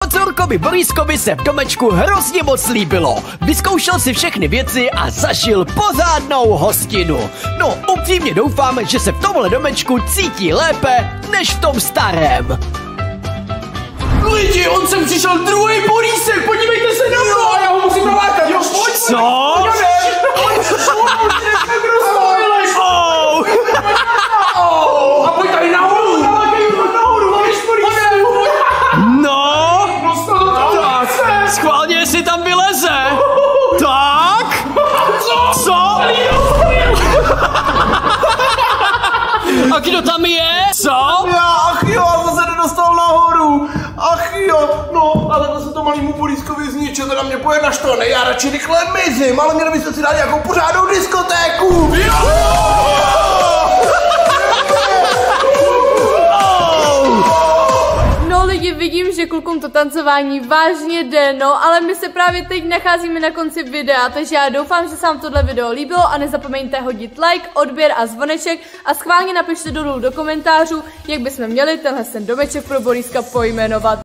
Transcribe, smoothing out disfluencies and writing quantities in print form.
Kocurkovi Borískovi se v domečku hrozně moc líbilo. Vyzkoušel si všechny věci a zažil pořádnou hostinu. No, upřímně doufám, že se v tomhle domečku cítí lépe než v tom starém. Lidi, on sem přišel druhý Borísek, podívejte se na to! Já ho musím nalákat, jo, pojď! Co? A pojď tady nahoru! No, tak, schválně, jestli tam vyleze. Tak? Co? A kdo tam je? Co? Ach jo, a zase nedostal nahoru. Ach jo, no, ale to se to malýmu Borískovi zničil, to na mě poje naštvaný, já radši rychle mizím, ale měli byste si dát nějakou pořádnou diskotéku. Jo! Vidím, že klukům to tancování vážně jde, no, ale my se právě teď nacházíme na konci videa, takže já doufám, že se vám tohle video líbilo a nezapomeňte hodit like, odběr a zvoneček a schválně napište dolů do komentářů, jak bychom měli tenhle domeček pro Boríska pojmenovat.